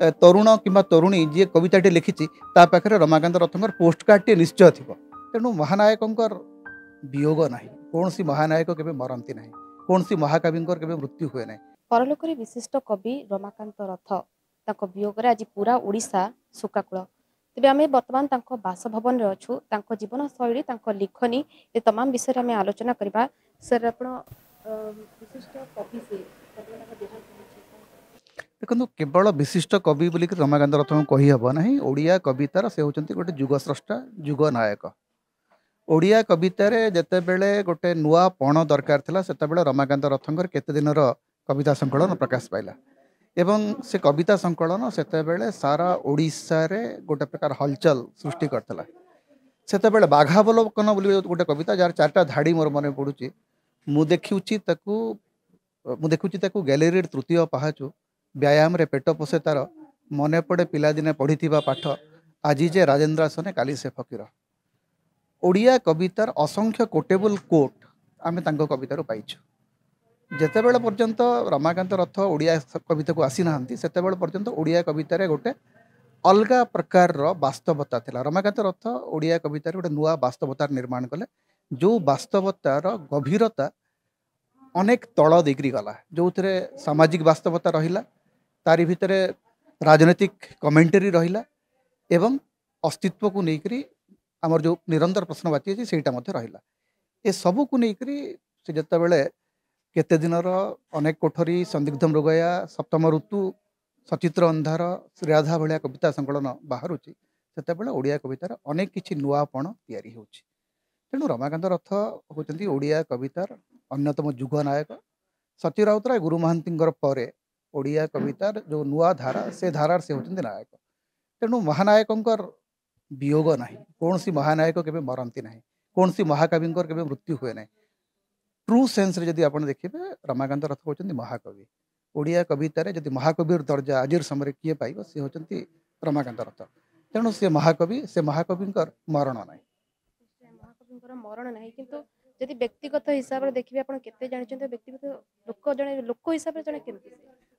तरुण किंवा तरुणी जी कविताटी लिखिची ता पाखे रमाकांत रथंकर पोस्टकार्डटे निश्चय थी तेणु महानायकंकर वियोग ना कौन सी महानायक केवे मरती ना कौन सी महाकविंकर केवे मृत्यु हुए ना। परलोकरे विशिष्ट कवि रमाकांत रथ तांको वियोगरे आज पूरा ओडिशा शोकाकूल। तेबे आमे वर्तमान तांको बासभवन रे अछु तांको जीवन शैली तांको लिखनी ए तमाम विषय आमे आलोचना करबा। सर आपण विशिष्ट कवि से देखो केवल विशिष्ट कवि बोलिक रमाकांत रथ कही हब ना ओडिया कवितार से होचंती गोटे जुग स्रष्टा जुग नायक। ओडिया कवितार जितेबले गोटे नुआ पण दरकार थिला सेतेबेले रमाकांत रथंकर केते दिनर कविता संकलन प्रकाश पाइला एवं से कविता संकलन सेतेबेले सारा ओडिशा रे गोटे प्रकार हलचल सृष्टि करथिला। सेतेबेले बाघावलोकन बोली गोटे कविता जार चारटा धाड़ी मोर मने पडुची मु देखुची ताकू गैलेरी तृतीय पहाचु व्यायाम रे पेट पोषे तार मने पड़े पिलादिने पढ़ी पाठ आज जे राजेन्द्र आसने काली से फकीर। ओडिया कवितार असंख्य कोटेबल कोट आमे तांको कवितारू पाइछु। जेतेबेले पर्यंत रमाकांत रथ ओडिया कविता को आसी नाहंती सेतेबेले पर्यंत ओडिया कवितार गोटे अलगा प्रकार वास्तवता थिला। रमाकांत रथ ओडिया कवितार गोटे नुआ वास्तवतार निर्माण कले जो वास्तवतार गभीरता अनेक तल देकरी गला जो थे सामाजिक वास्तवता रहिला तारी भितर राजनैतिक कमेंटरी रहिला एवं अस्तित्व को लेकर आमर जो निरंतर प्रश्नवाची अच्छी से रहिला ए सबू को लेकर से जितेबले केते दिनर अनेक कोठरी संदिग्ध मृगया सप्तम ऋतु सचित्र अंधार श्रीराधा भाया कविता संकलन बाहर से ओडिया कवितार अनेक किसी नुआपण तैयारी हो। तेणु रमाकांत रथ होती ओडिया कवितार अन्यतम जुग नायक। सती राउतराय गुरु महांतींकर परे ओडिया कवितार जो नुआ धारा से धारार से होती नायक। तेणु महानायकंकर वियोग ना कौन सी महानायक केवे मरती ना कौन सी महाकविंकर केवे मृत्यु हुए ना। ट्रू सेन्स रे जदि आपण देखिबे रमाकांत रथ होचंती महाकवि। ओडिया कवितार जदि महाकविर दर्जा आजिर समय किए पाइब सी होचंती रमाकांत रथ। तेणु से महाकविंकर मरण ना महाकविंकर मरण नाही किंतु जदि व्यक्तिगत हिसाब रे देखिबे आपण केते जानिचंते व्यक्तिगत लोक हिसाब रे जने केमती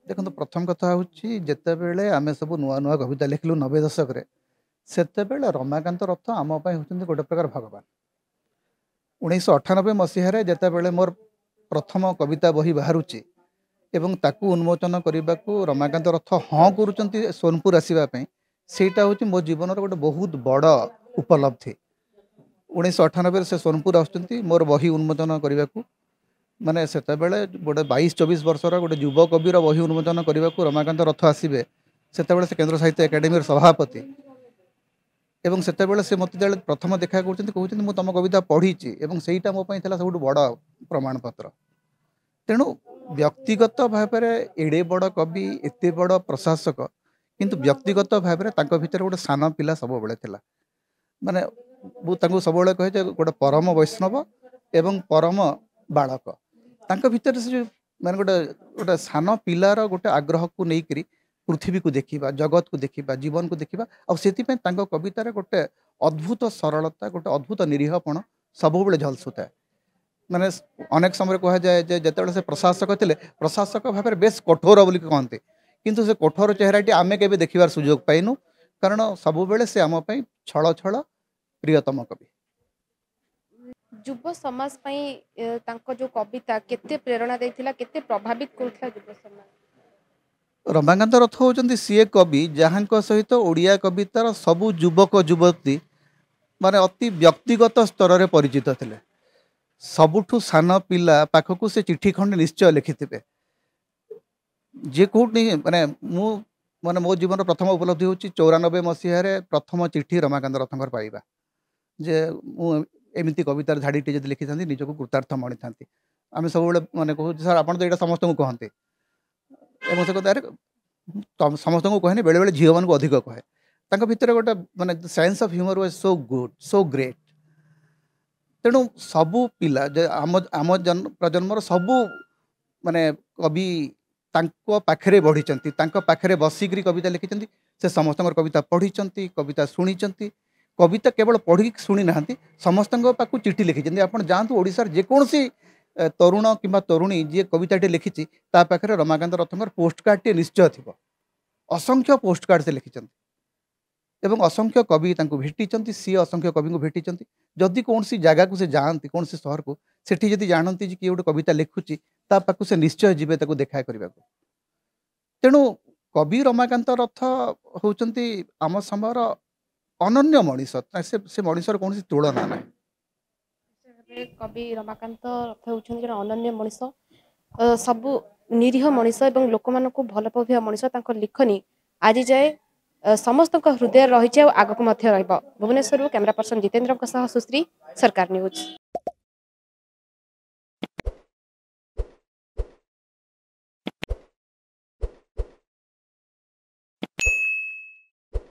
देखो प्रथम कथा हूँ जितेबले आम सब नुआ नुआ कविता लिखिलु 90 दशक रे सेतेबेले रमाकांत रथ आम होचंती गोटे प्रकार भगवान। 1998 मसीह जितेबले मोर प्रथम कविता बही बाहरुची एवं ताकू उन्मोचन करने को रमाकांत रथ हाँ करुँच सोनपुर आसवाई सेटा हूँ मो जीवन गोटे बहुत बड़ उपलब्धि। 1998 से सोनपुर आसुँच मोर बही उन्मोचन करने को माने सेतेबेले गोटे 22-24 वर्षर गोटे युव कविर बही उन्मोचन करने को रमाकांत रथ आसबे सेतेबेले से केंद्र साहित्य एकाडेमी सभापति एवं सेतेबेले से मत जो प्रथम देखा कहते मुझे तुम कविता पढ़ी से मो सब बड़ प्रमाण पत्र। तेणु व्यक्तिगत भाव में एड़े बड़ कवि एत बड़ प्रशासक किंतु व्यक्तिगत भाव में भितर गोटे सान पिला सब बेले माने सब कहे गोटे परम वैष्णव एवं परम बालक तांको भितर से माने गोटे गोटे सान पिलार गोटे आग्रह को लेकर पृथ्वी को देखा जगत को देखा जीवन को देखा और से कवितार गोटे अद्भुत सरलता गोटे अद्भुत निरीहपण सब झलसुए। माने अनेक समय कह जाए जिते से प्रशासक थे प्रशासक भाव में बेस कठोर बोली कहते किंतु से कठोर चेहराटी आमे केबे देखिबार सुजोग पाइनु कारण सब बेले से आम छल छल प्रियतम कवि। युव समाज पई तांको जो कविता केते प्रेरणा देथिला केते प्रभावित करथिला युव समाज। रमाकांत रथ होचंती सी कवि जहां सहित ओडिया कवितार सबु युवक युवती माने अति व्यक्तिगत स्तर में परिचित थे। सबुठु सान पिला पाखक से चिठी खंड निश्चय लिखिथे जे कौटी माने माने मो जीवन प्रथम उपलब्धि हूँ 94 मसीह प्रथम चिठी रमाकांत रथंकर पाइबा जे एमती कवितार झाड़ीटे जब लिखि था निजक कृतार्थ मणि था आम सब माने कहूँ सर आप तो यहाँ समस्त को कहते से कहते अरे समस्त को कहनी बेले बेले झील मान अधिक कहे भितर गोटे माने sense of humour was so good so great. तेणु सबू पिला आम आम प्रजन्मर सबू माने कवि पाखरे बढ़ी पाखरे बसिकी कविता लिखिं से समस्त कविता पढ़ी कविता शुणी कविता केवल पढ़ी शुणी ना समस्त पाक चिठी लिखिं आप जातु ओडिशार जेकोसी तरुण किंवा तरुणी जी कविताटे लिखिची ता पाखरे रमाकांत रथंकर पोस्टकार्डटे निश्चय थी असंख्य पोस्ट कार्ड से लिखिं एवं असंख्य कवि भेटी सी असंख्य कवि को भेटी जदि कौन सी जगह को से जाती कौन सी सहर को सेठी जदि जानती किए गोटे कविता लिखुची पाखु से निश्चय जीवे देखा करने को तेणु कवि रमाकांत रथ होती आम समय अनन्य मनीष से मनीषर कौन तुलना ना कवि रमाकांत रथ होउछन जन अनन्य मनीष सबु निरीह मनीष एवं लोक मानक भल पाउथिबा मनीष तांको लिखनी आज जाए समस्त हृदय रही आगक भुवनेश्वर कैमरा पर्सन जितेन्द्र सुश्री सरकार न्यूज।